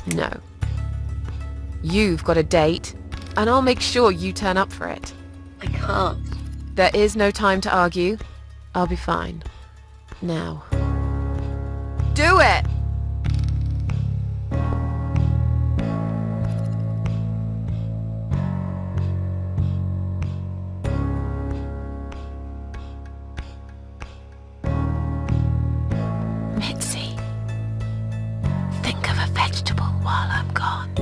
No. You've got a date, and I'll make sure you turn up for it. I can't. There is no time to argue. I'll be fine. Now. Do it! Mitzi, think of a vegetable while I'm gone.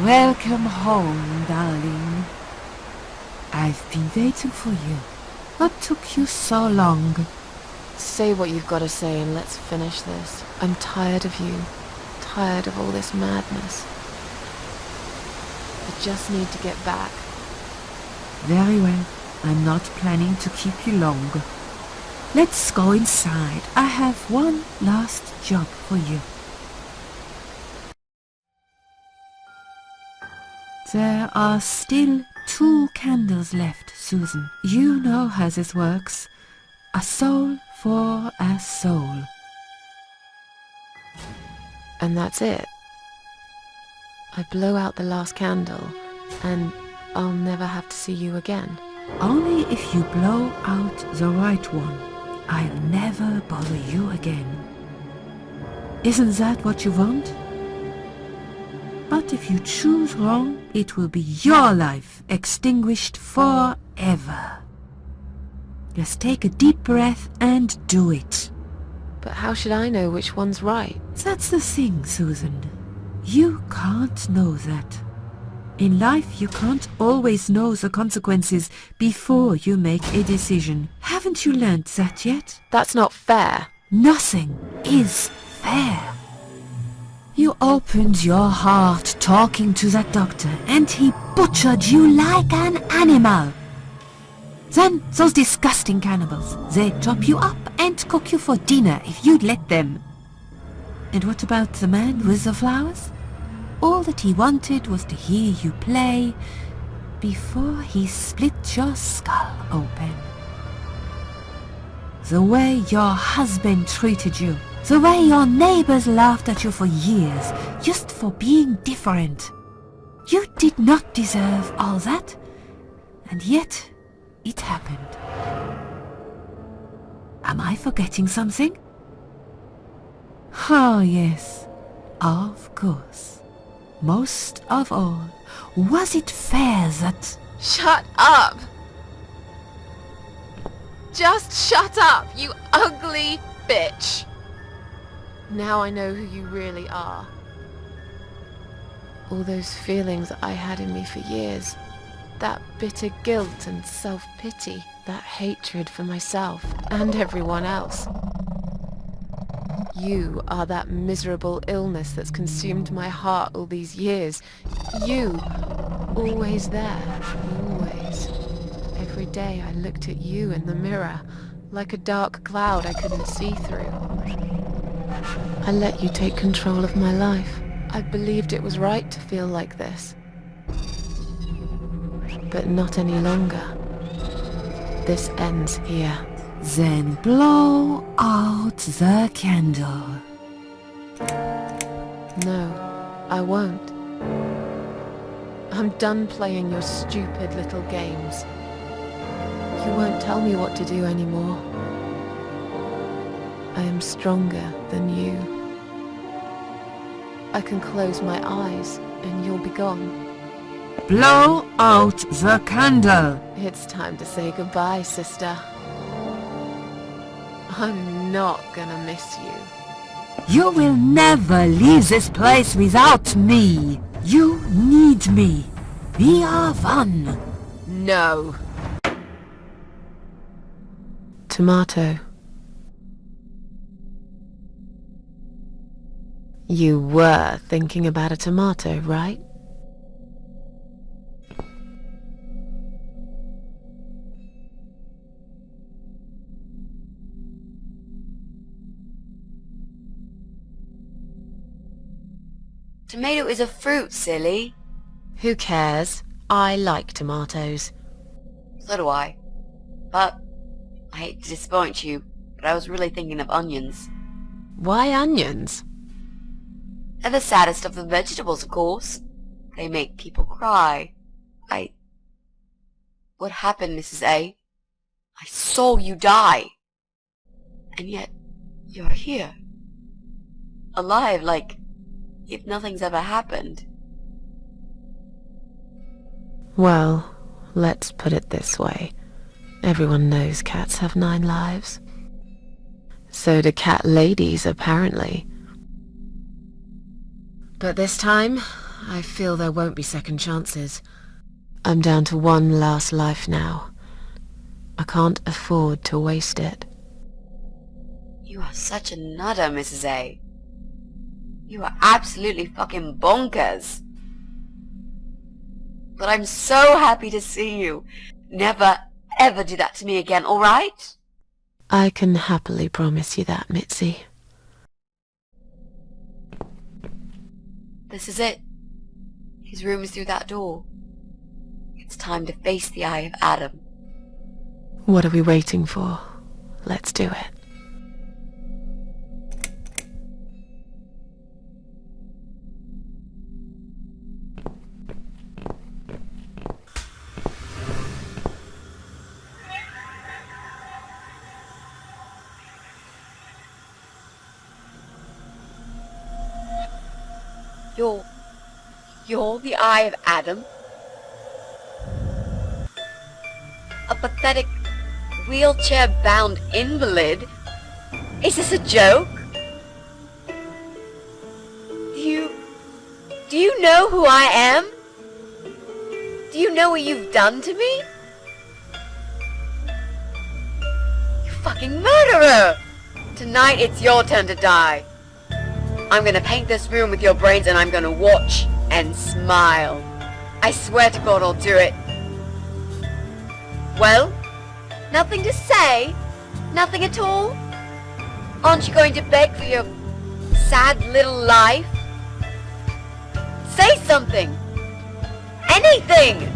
Welcome home, darling. I've been waiting for you. What took you so long? Say what you've got to say and let's finish this. I'm tired of you. Tired of all this madness. I just need to get back. Very well. I'm not planning to keep you long. Let's go inside. I have one last job for you. There are still 2 candles left, Susan. You know how this works. A soul for a soul. And that's it. I blow out the last candle, and I'll never have to see you again. Only if you blow out the right one. I'll never bother you again. Isn't that what you want? But if you choose wrong, it will be your life extinguished forever. Just take a deep breath and do it. But how should I know which one's right? That's the thing, Susan. You can't know that. In life, you can't always know the consequences before you make a decision. Haven't you learned that yet? That's not fair. Nothing is fair. You opened your heart talking to that doctor, and he butchered you like an animal. Then those disgusting cannibals, they chop you up and cook you for dinner if you'd let them. And what about the man with the flowers? All that he wanted was to hear you play before he split your skull open. The way your husband treated you, the way your neighbors laughed at you for years, just for being different. You did not deserve all that, and yet it happened. Am I forgetting something? Oh yes, of course. Most of all, was it fair that... Shut up! Just shut up, you ugly bitch! Now I know who you really are. All those feelings I had in me for years. That bitter guilt and self-pity. That hatred for myself and everyone else. You are that miserable illness that's consumed my heart all these years. You, always there, always. Every day I looked at you in the mirror, like a dark cloud I couldn't see through. I let you take control of my life. I believed it was right to feel like this. But not any longer. This ends here. Then blow out the candle. No, I won't. I'm done playing your stupid little games. You won't tell me what to do anymore. I am stronger than you. I can close my eyes and you'll be gone. Blow out the candle. It's time to say goodbye, sister. I'm not gonna miss you. You will never leave this place without me. You need me. We are one. No. Tomato. You were thinking about a tomato, right? Tomato is a fruit, silly. Who cares? I like tomatoes. So do I. But I hate to disappoint you, but I was really thinking of onions. Why onions? They're the saddest of the vegetables, of course. They make people cry. What happened, Mrs. A? I saw you die. And yet, you're here. Alive, like if nothing's ever happened. Well, let's put it this way. Everyone knows cats have 9 lives. So do cat ladies, apparently. But this time, I feel there won't be second chances. I'm down to 1 last life now. I can't afford to waste it. You are such a nutter, Mrs. A. You are absolutely fucking bonkers. But I'm so happy to see you. Never, ever do that to me again, alright? I can happily promise you that, Mitzi. This is it. His room is through that door. It's time to face the eye of Adam. What are we waiting for? Let's do it. You're the eye of Adam? A pathetic, wheelchair-bound invalid? Is this a joke? Do you know who I am? Do you know what you've done to me? You fucking murderer! Tonight it's your turn to die. I'm gonna paint this room with your brains and I'm gonna watch and smile. I swear to God I'll do it. Well? Nothing to say? Nothing at all? Aren't you going to beg for your sad little life? Say something! Anything!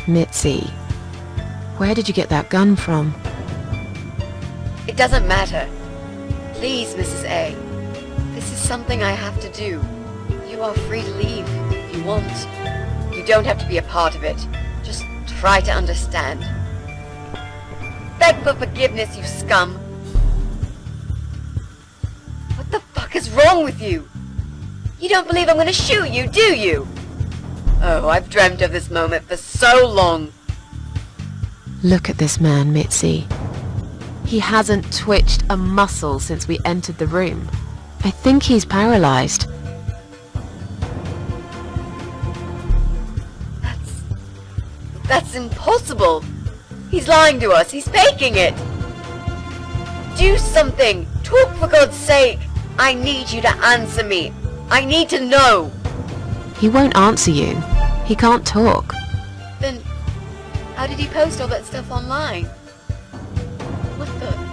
Mitzi, where did you get that gun from? It doesn't matter. Please, Mrs. A. This is something I have to do. You are free to leave if you want. You don't have to be a part of it. Just try to understand. Beg for forgiveness, you scum. What the fuck is wrong with you? You don't believe I'm gonna shoot you, do you? Oh, I've dreamt of this moment for so long. Look at this man, Mitzi. He hasn't twitched a muscle since we entered the room. I think he's paralyzed. That's impossible. He's lying to us. He's faking it. Do something. Talk for God's sake. I need you to answer me. I need to know. He won't answer you. He can't talk. Then, how did he post all that stuff online? What the...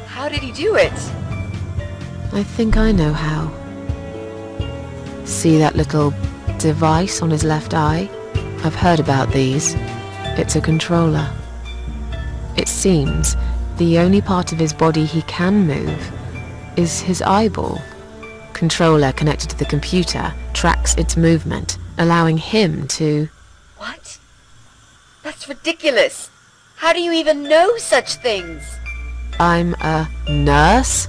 How did he do it? I think I know how. See that little device on his left eye? I've heard about these. It's a controller. It seems the only part of his body he can move is his eyeball. Controller connected to the computer tracks its movement allowing him to... What? That's ridiculous. How do you even know such things? I'm a nurse?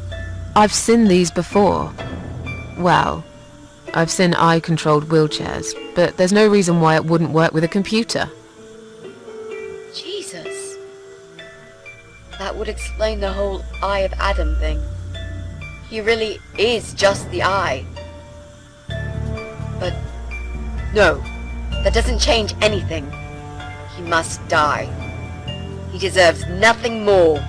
I've seen these before. Well, I've seen eye-controlled wheelchairs, but there's no reason why it wouldn't work with a computer. Jesus. That would explain the whole Eye of Adam thing. He really is just the eye. But no, that doesn't change anything. He must die. He deserves nothing more.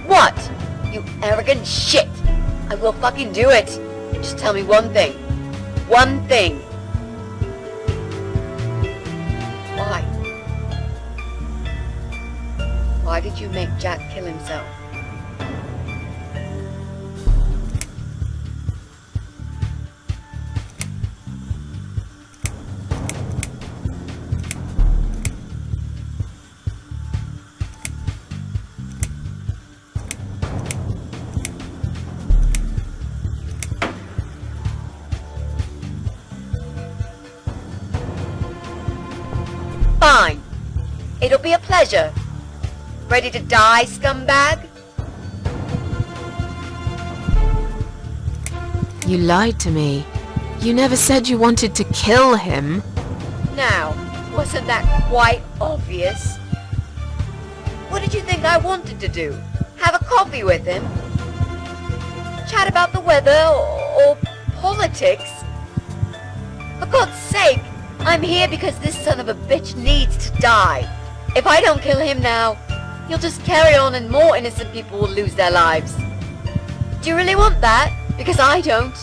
What? You arrogant shit! I will fucking do it! Just tell me one thing. One thing. Why? Why did you make Jack kill himself? Fine. It'll be a pleasure. Ready to die, scumbag? You lied to me. You never said you wanted to kill him. Now, wasn't that quite obvious? What did you think I wanted to do? Have a coffee with him? Chat about the weather or politics? For God's sake, I'm here because this son of a bitch needs to die. If I don't kill him now, he'll just carry on and more innocent people will lose their lives. Do you really want that? Because I don't.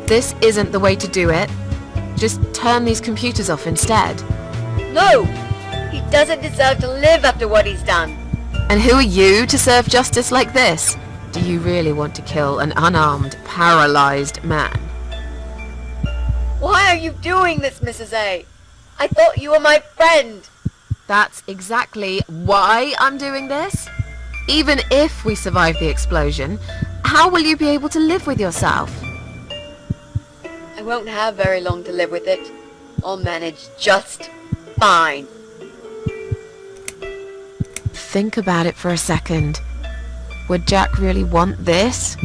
This isn't the way to do it. Just turn these computers off instead. No! He doesn't deserve to live after what he's done. And who are you to serve justice like this? Do you really want to kill an unarmed, paralyzed man? Why are you doing this, Mrs. A? I thought you were my friend. That's exactly why I'm doing this. Even if we survive the explosion, how will you be able to live with yourself? I won't have very long to live with it. I'll manage just fine. Think about it for a second. Would Jack really want this?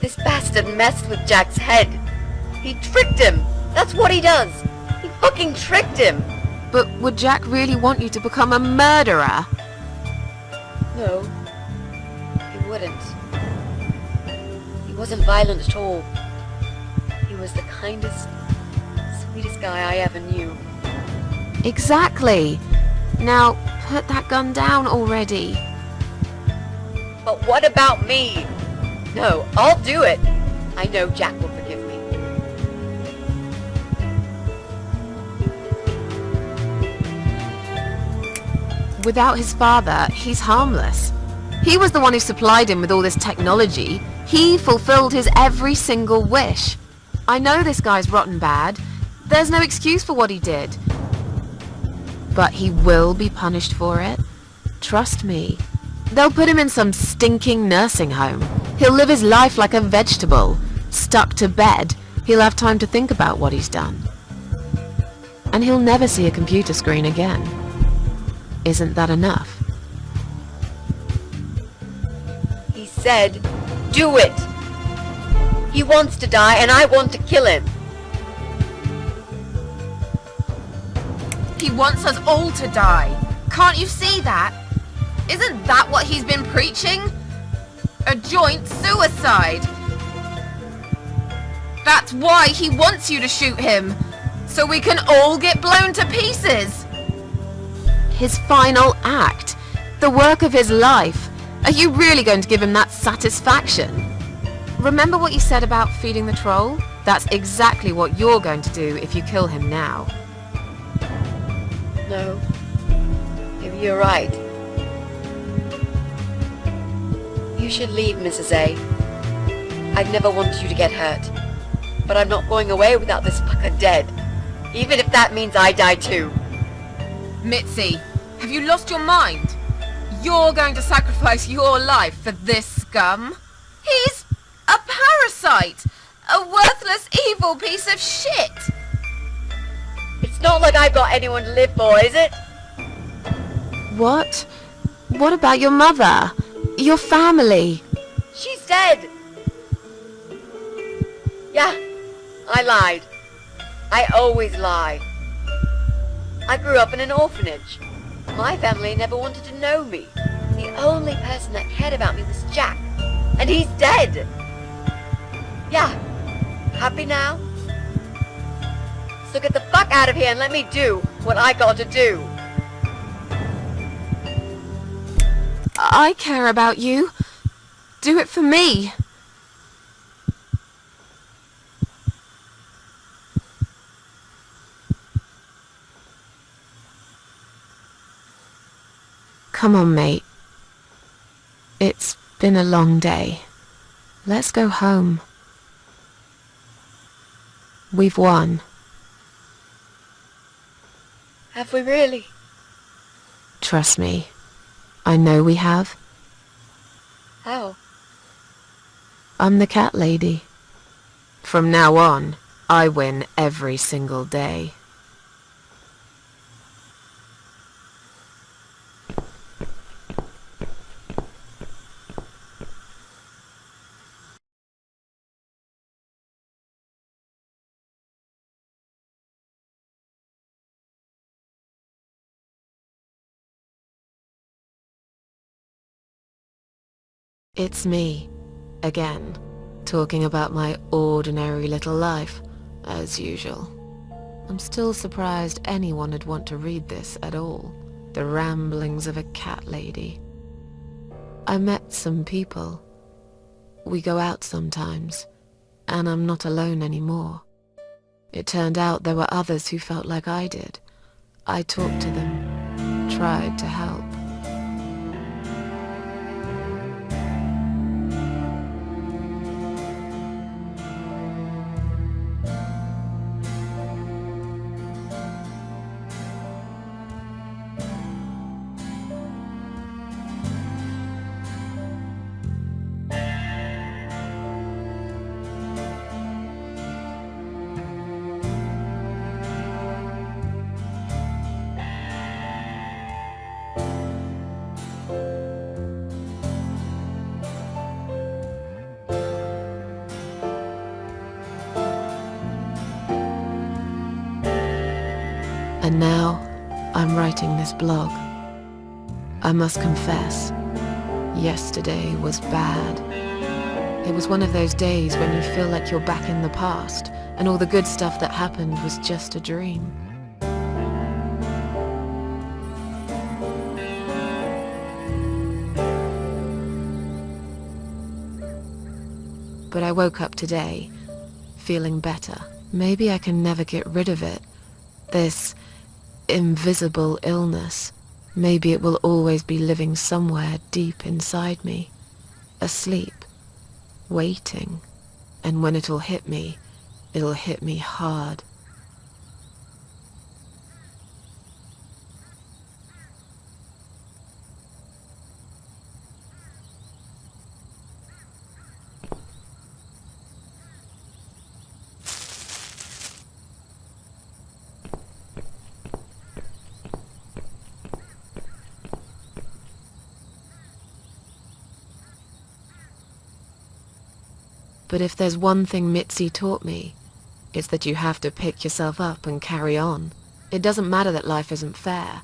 This bastard messed with Jack's head. He tricked him. That's what he does. He fucking tricked him. But would Jack really want you to become a murderer? No, he wouldn't. He wasn't violent at all. He was the kindest, sweetest guy I ever knew. Exactly. Now, put that gun down already. But what about me? No, I'll do it. I know Jack will forgive me. Without his father, he's harmless. He was the one who supplied him with all this technology. He fulfilled his every single wish. I know this guy's rotten bad. There's no excuse for what he did. But he will be punished for it. Trust me. They'll put him in some stinking nursing home. He'll live his life like a vegetable. Stuck to bed, he'll have time to think about what he's done. And he'll never see a computer screen again. Isn't that enough? He said, do it. He wants to die and I want to kill him. He wants us all to die. Can't you see that? Isn't that what he's been preaching? A joint suicide. That's why he wants you to shoot him. So we can all get blown to pieces. His final act. The work of his life. Are you really going to give him that satisfaction? Remember what you said about feeding the troll? That's exactly what you're going to do if you kill him now. No. Maybe you're right. You should leave, Mrs. A. I'd never want you to get hurt. But I'm not going away without this fucker dead. Even if that means I die too. Mitzi, have you lost your mind? You're going to sacrifice your life for this scum? He's a parasite! A worthless, evil piece of shit! It's not like I've got anyone to live for, is it? What? What about your mother? Your family? She's dead! Yeah, I lied. I always lie. I grew up in an orphanage. My family never wanted to know me. The only person that cared about me was Jack. And he's dead! Yeah, happy now? So get the fuck out of here and let me do what I got to do. I care about you. Do it for me. Come on, mate. It's been a long day. Let's go home. We've won. Have we really? Trust me. I know we have. How? I'm the cat lady. From now on, I win every single day. It's me, again, talking about my ordinary little life, as usual. I'm still surprised anyone would want to read this at all. The ramblings of a cat lady. I met some people. We go out sometimes, and I'm not alone anymore. It turned out there were others who felt like I did. I talked to them, tried to help. And now, I'm writing this blog. I must confess, yesterday was bad. It was one of those days when you feel like you're back in the past, and all the good stuff that happened was just a dream. But I woke up today, feeling better. Maybe I can never get rid of it. This invisible illness. Maybe it will always be living somewhere deep inside me, asleep, waiting, and when it'll hit me hard. But if there's one thing Mitzi taught me, it's that you have to pick yourself up and carry on. It doesn't matter that life isn't fair.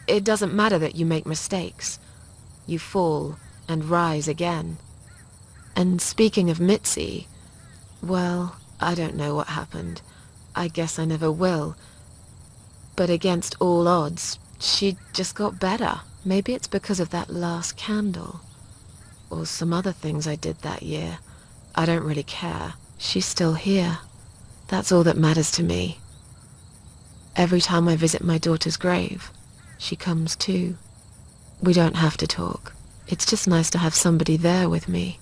It doesn't matter that you make mistakes. You fall and rise again. And speaking of Mitzi, well, I don't know what happened. I guess I never will. But against all odds, she just got better. Maybe it's because of that last candle. Or some other things I did that year. I don't really care. She's still here. That's all that matters to me. Every time I visit my daughter's grave, she comes too. We don't have to talk. It's just nice to have somebody there with me.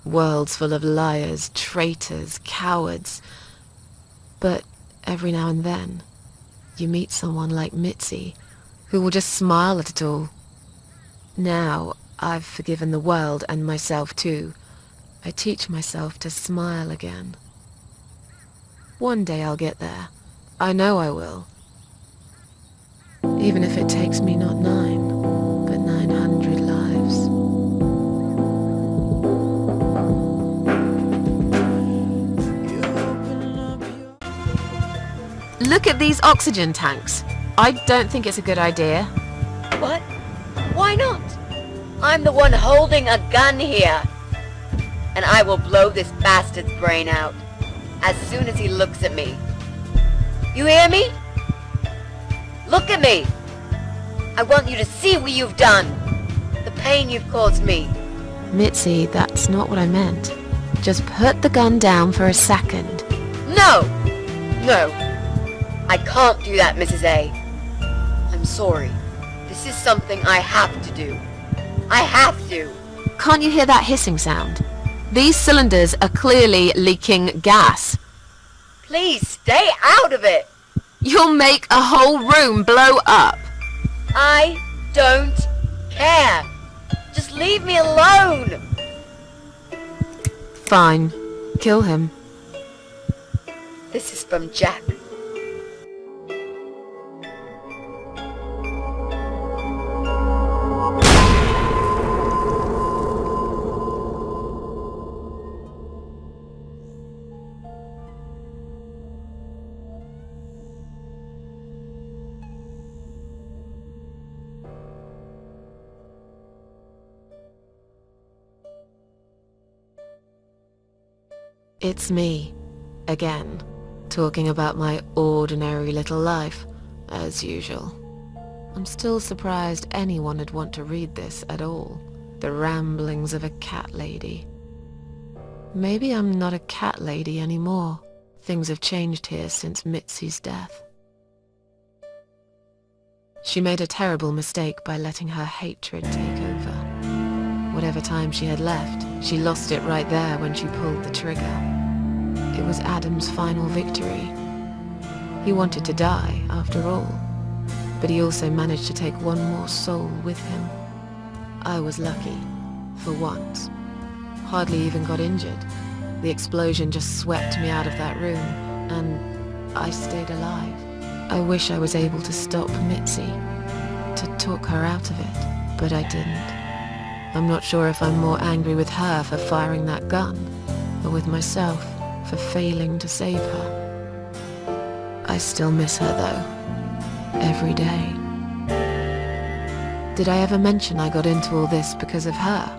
Worlds full of liars, traitors, cowards. But every now and then, you meet someone like Mitzi, who will just smile at it all. Now, I've forgiven the world and myself too. I teach myself to smile again. One day I'll get there. I know I will. Even if it takes me not 9, but 900 lives. Look at these oxygen tanks. I don't think it's a good idea. What? Why not? I'm the one holding a gun here. And I will blow this bastard's brain out as soon as he looks at me. You hear me? Look at me. I want you to see what you've done. The pain you've caused me. Mitzi, that's not what I meant. Just put the gun down for a second. No! No. I can't do that, Mrs. A. I'm sorry. This is something I have to do. I have to. Can't you hear that hissing sound? These cylinders are clearly leaking gas. Please stay out of it. You'll make a whole room blow up. I don't care. Just leave me alone. Fine. Kill him. This is from Jack. It's me, again, talking about my ordinary little life, as usual. I'm still surprised anyone would want to read this at all. The ramblings of a cat lady. Maybe I'm not a cat lady anymore. Things have changed here since Mitzi's death. She made a terrible mistake by letting her hatred take over. Whatever time she had left, she lost it right there when she pulled the trigger. It was Adam's final victory. He wanted to die, after all, but he also managed to take one more soul with him. I was lucky, for once. Hardly even got injured. The explosion just swept me out of that room, and I stayed alive. I wish I was able to stop Mitzi, to talk her out of it, but I didn't. I'm not sure if I'm more angry with her for firing that gun, or with myself for failing to save her. I still miss her, though. Every day. Did I ever mention I got into all this because of her?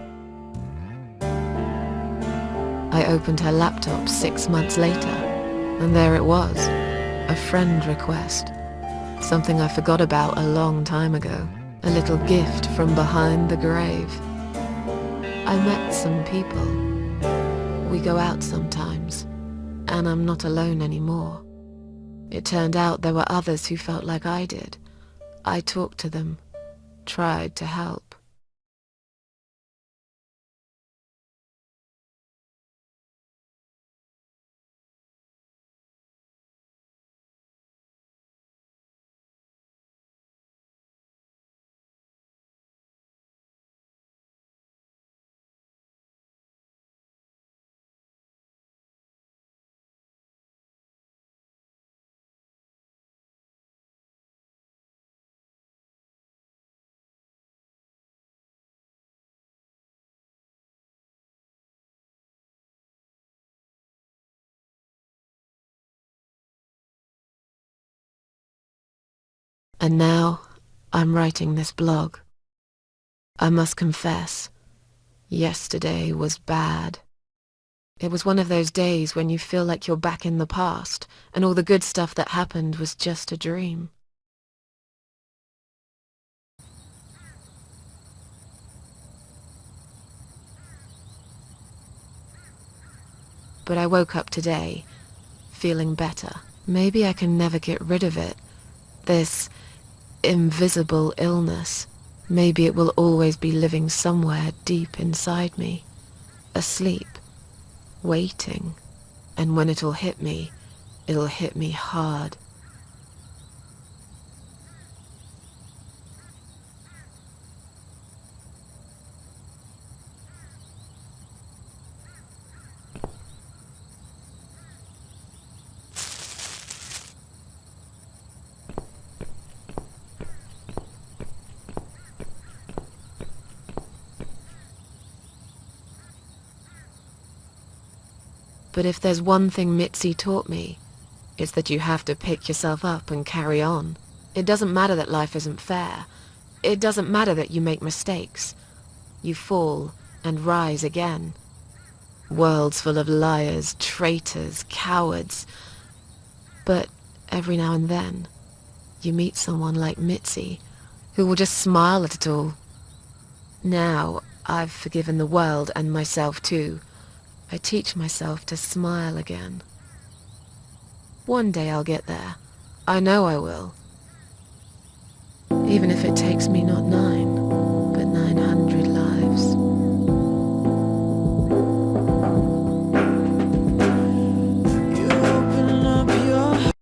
I opened her laptop 6 months later, and there it was, a friend request. Something I forgot about a long time ago. A little gift from behind the grave. I met some people. We go out sometimes, and I'm not alone anymore. It turned out there were others who felt like I did. I talked to them, tried to help. And now, I'm writing this blog. I must confess, yesterday was bad. It was one of those days when you feel like you're back in the past, and all the good stuff that happened was just a dream. But I woke up today, feeling better. Maybe I can never get rid of it. This invisible illness. Maybe it will always be living somewhere deep inside me, asleep, waiting, and when it'll hit me hard. But if there's one thing Mitzi taught me, it's that you have to pick yourself up and carry on. It doesn't matter that life isn't fair. It doesn't matter that you make mistakes. You fall and rise again. Worlds full of liars, traitors, cowards. But every now and then, you meet someone like Mitzi, who will just smile at it all. Now, I've forgiven the world and myself too. I teach myself to smile again. One day I'll get there. I know I will. Even if it takes me not 9.